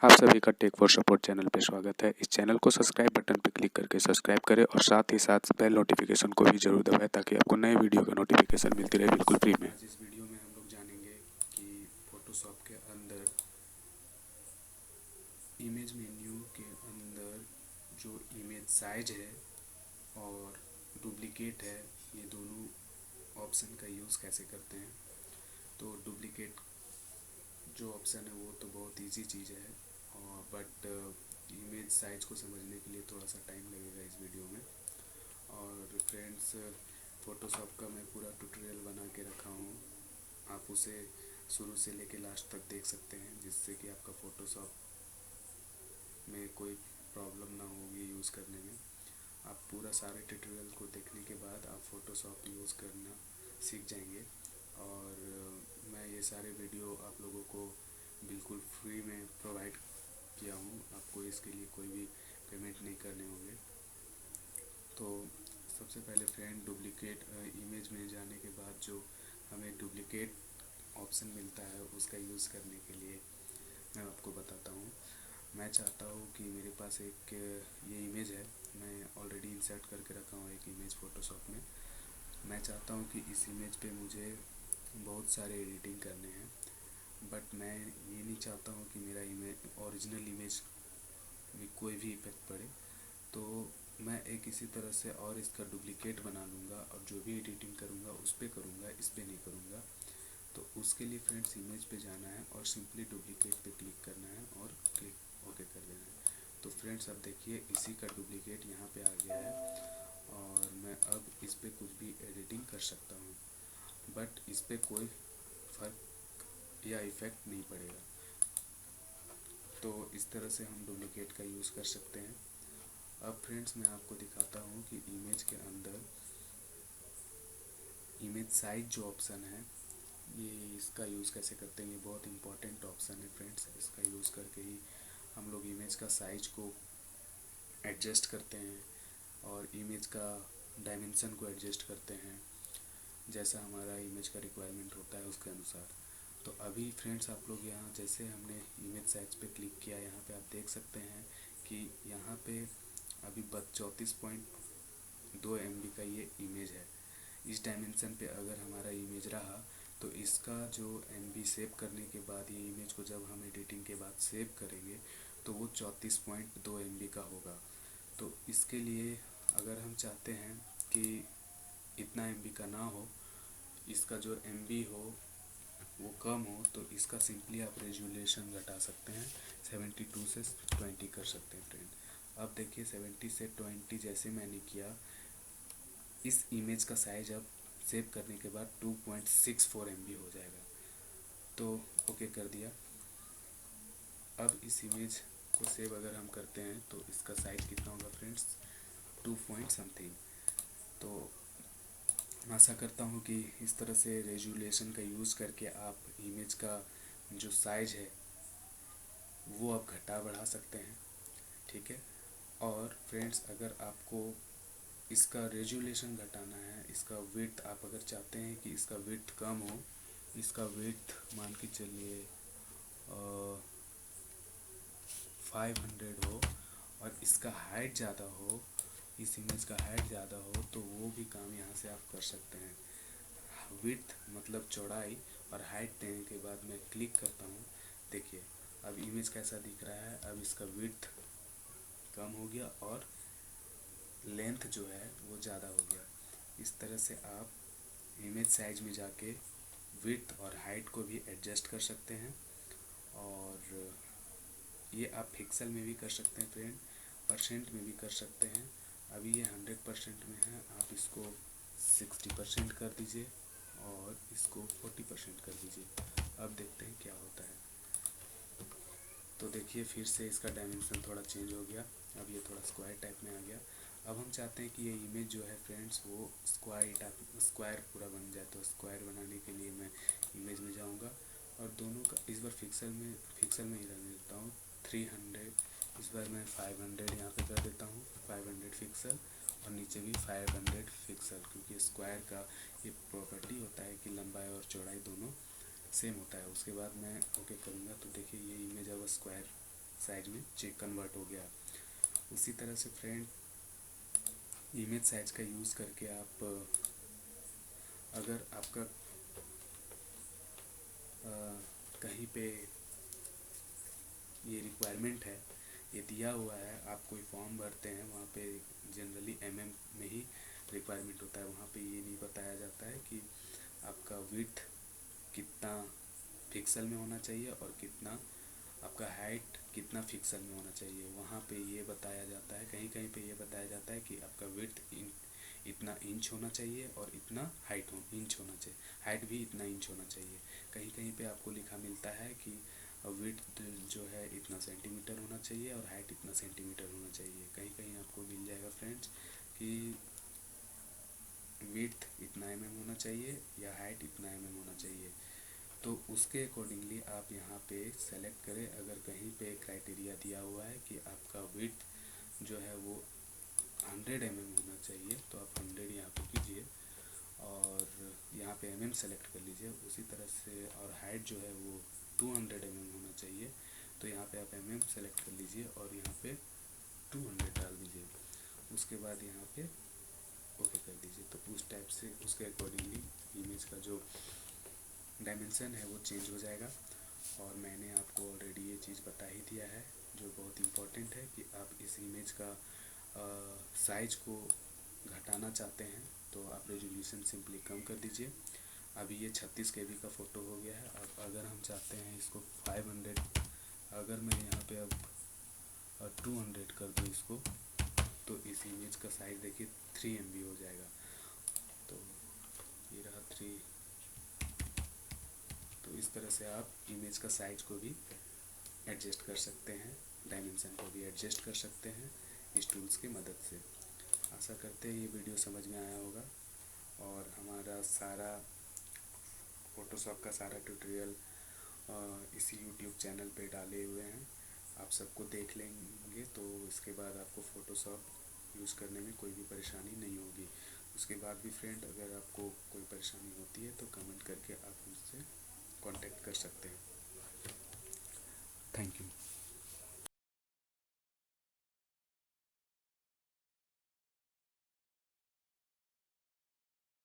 आप सभी का टेक फॉर सपोर्ट चैनल पे स्वागत है। इस चैनल को सब्सक्राइब बटन पे क्लिक करके सब्सक्राइब करें और साथ ही साथ बेल नोटिफिकेशन को भी जरूर दबाएं ताकि आपको नए वीडियो का नोटिफिकेशन मिलती रहे बिल्कुल फ्री में। आज इस वीडियो में हम लोग जानेंगे कि फोटोशॉप के अंदर इमेज मेन्यू के अंदर जो इमेज साइज है और डुप्लीकेट है, ये दोनों ऑप्शन का यूज़ कैसे करते हैं। तो डुप्लीकेट जो ऑप्शन है वो तो बहुत इजी चीज़ है, और बट इमेज साइज को समझने के लिए थोड़ा सा टाइम लगेगा इस वीडियो में। और फ्रेंड्स, फ़ोटोशॉप का मैं पूरा ट्यूटोरियल बना के रखा हूँ, आप उसे शुरू से लेके लास्ट तक देख सकते हैं, जिससे कि आपका फ़ोटोशॉप में कोई प्रॉब्लम ना होगी यूज़ करने में। आप पूरा सारे ट्यूटोरियल को देखने के बाद आप फ़ोटोशॉप यूज़ करना सीख जाएंगे। और मैं ये सारे वीडियो आप लोगों को बिल्कुल फ्री में प्रोवाइड किया हूँ, आपको इसके लिए कोई भी पेमेंट नहीं करने होंगे। तो सबसे पहले फ्रेंड, डुप्लीकेट इमेज में जाने के बाद जो हमें डुप्लीकेट ऑप्शन मिलता है उसका यूज़ करने के लिए मैं आपको बताता हूँ। मैं चाहता हूँ कि मेरे पास एक ये इमेज है, मैं ऑलरेडी इंसर्ट करके रखा हूँ एक इमेज फ़ोटोशॉप में। मैं चाहता हूँ कि इस इमेज पे मुझे बहुत सारे एडिटिंग करने हैं, बट मैं ये नहीं चाहता हूँ कि मेरा इमेज ओरिजिनल इमेज में कोई भी इफेक्ट पड़े। तो मैं एक इसी तरह से और इसका डुप्लीकेट बना लूँगा और जो भी एडिटिंग करूँगा उस पर करूँगा, इस पर नहीं करूँगा। तो उसके लिए फ्रेंड्स इमेज पे जाना है और सिंपली डुप्लीकेट पे क्लिक करना है और क्लिक ओके कर देना है। तो फ्रेंड्स अब देखिए इसी का डुप्लीकेट यहाँ पे आ गया है, और मैं अब इस पर कुछ भी एडिटिंग कर सकता हूँ, बट इस पर कोई फ़र्क या इफ़ेक्ट नहीं पड़ेगा। तो इस तरह से हम डुप्लीकेट का यूज़ कर सकते हैं। अब फ्रेंड्स मैं आपको दिखाता हूँ कि इमेज के अंदर इमेज साइज जो ऑप्शन है, ये इसका यूज़ कैसे करते हैं। ये बहुत इंपॉर्टेंट ऑप्शन है फ्रेंड्स, इसका यूज़ करके ही हम लोग इमेज का साइज को एडजस्ट करते हैं और इमेज का डायमेंशन को एडजस्ट करते हैं, जैसा हमारा इमेज का रिक्वायरमेंट होता है उसके अनुसार। तो अभी फ्रेंड्स आप लोग यहाँ जैसे हमने इमेज साइज पे क्लिक किया, यहाँ पे आप देख सकते हैं कि यहाँ पे अभी 34.2 MB का ये इमेज है। इस डायमेंशन पे अगर हमारा इमेज रहा तो इसका जो MB सेव करने के बाद, ये इमेज को जब हम एडिटिंग के बाद सेव करेंगे तो वो 34.2 MB का होगा। तो इसके लिए अगर हम चाहते हैं कि इतना MB का ना हो, इसका जो MB हो वो कम हो, तो इसका सिंपली आप रेजुलेशन घटा सकते हैं, 72 से 20 कर सकते हैं फ्रेंड। अब देखिए 70 से 20 जैसे मैंने किया, इस इमेज का साइज अब सेव करने के बाद 2.64 MB हो जाएगा। तो ओके कर दिया। अब इस इमेज को सेव अगर हम करते हैं तो इसका साइज कितना होगा फ्रेंड्स, 2 पॉइंट समथिंग। तो आशा करता हूँ कि इस तरह से रेजुलेशन का यूज़ करके आप इमेज का जो साइज है वो आप घटा बढ़ा सकते हैं, ठीक है। और फ्रेंड्स अगर आपको इसका रेजुलेशन घटाना है, इसका विड्थ आप अगर चाहते हैं कि इसका विड्थ कम हो, इसका विड्थ मान के चलिए 500 हो, और इसका हाइट ज़्यादा हो, इस इमेज का हाइट ज़्यादा हो, तो वो भी काम यहाँ से आप कर सकते हैं। विड्थ मतलब चौड़ाई, और हाइट देने के बाद मैं क्लिक करता हूँ। देखिए अब इमेज कैसा दिख रहा है, अब इसका विड्थ कम हो गया और लेंथ जो है वो ज़्यादा हो गया। इस तरह से आप इमेज साइज में जाके विड्थ और हाइट को भी एडजस्ट कर सकते हैं, और ये आप पिक्सल में भी कर सकते हैं फ्रेंड, परसेंट में भी कर सकते हैं। अभी ये 100% में है, आप इसको 60% कर दीजिए और इसको 40% कर दीजिए। अब देखते हैं क्या होता है। तो देखिए फिर से इसका डायमेंशन थोड़ा चेंज हो गया, अब ये थोड़ा स्क्वायर टाइप में आ गया। अब हम चाहते हैं कि ये इमेज जो है फ्रेंड्स वो स्क्वायर पूरा बन जाए। तो स्क्वायर बनाने के लिए मैं इमेज में जाऊंगा और दोनों का इस बार फिक्सल में ही रहने देता हूँ 300। इस बार मैं 500 यहाँ पे कर देता हूँ, 500 फिक्सल, और नीचे भी 500 फिक्सल, क्योंकि स्क्वायर का ये प्रॉपर्टी होता है कि लंबाई और चौड़ाई दोनों सेम होता है। उसके बाद मैं ओके करूँगा तो देखिए ये इमेज अब स्क्वायर साइज में कन्वर्ट हो गया। उसी तरह से फ्रेंड इमेज साइज का यूज़ करके आप अगर आपका कहीं पे ये रिक्वायरमेंट है, ये दिया हुआ है, आप कोई फॉर्म भरते हैं वहाँ पे जनरली में ही रिक्वायरमेंट होता है, वहाँ पे ये नहीं बताया जाता है कि आपका विड्थ कितना पिक्सल में होना चाहिए और कितना आपका हाइट कितना पिक्सल में होना चाहिए। वहाँ पे ये बताया जाता है, कहीं कहीं पे ये बताया जाता है कि आपका विड्थ इतना इंच होना चाहिए और इतना इंच होना चाहिए, हाइट भी इतना इंच होना चाहिए। कहीं कहीं पे आपको लिखा मिलता है कि विड्थ जो है इतना सेंटीमीटर होना चाहिए और हाइट इतना सेंटीमीटर होना चाहिए। कहीं कहीं आपको मिल जाएगा फ्रेंड्स कि विड्थ इतना होना चाहिए या हाइट इतना होना चाहिए। तो उसके अकॉर्डिंगली आप यहाँ पे सेलेक्ट करें। अगर कहीं पे क्राइटेरिया दिया हुआ है कि आपका विड्थ जो है वो 100 होना चाहिए तो आप 100 यहाँ पे कीजिए और यहाँ पे सेलेक्ट कर लीजिए। उसी तरह से और हाइट जो है वो 200 होना चाहिए तो यहाँ पे आप सेलेक्ट कर लीजिए और यहाँ पे 200 डाल दीजिए। उसके बाद यहाँ पे ओके कर दीजिए। तो उस टाइप से उसके अकॉर्डिंगली इमेज का जो डायमेंशन है वो चेंज हो जाएगा। और मैंने आपको ऑलरेडी ये चीज़ बता ही दिया है जो बहुत इम्पोर्टेंट है कि आप इस इमेज का साइज को घटाना चाहते हैं तो आप रेजोल्यूशन सिंपली कम कर दीजिए। अभी ये 36 KB का फ़ोटो हो गया है। अब अगर हम चाहते हैं इसको 500, अगर मैं यहाँ पे अब 200 कर दूँ इसको तो इस इमेज का साइज़ देखिए 3 MB हो जाएगा। तो ये रहा 3। तो इस तरह से आप इमेज का साइज को भी एडजस्ट कर सकते हैं, डायमेंशन को भी एडजस्ट कर सकते हैं इस टूल्स की मदद से। आशा करते हैं ये वीडियो समझ में आया होगा और हमारा सारा फ़ोटोशॉप का सारा ट्यूटोरियल इसी यूट्यूब चैनल पे डाले हुए हैं। आप सबको देख लेंगे तो इसके बाद आपको फ़ोटोशॉप यूज़ करने में कोई भी परेशानी नहीं होगी। उसके बाद भी फ्रेंड अगर आपको कोई परेशानी होती है तो कमेंट करके आप मुझसे कांटेक्ट कर सकते हैं। Thank you.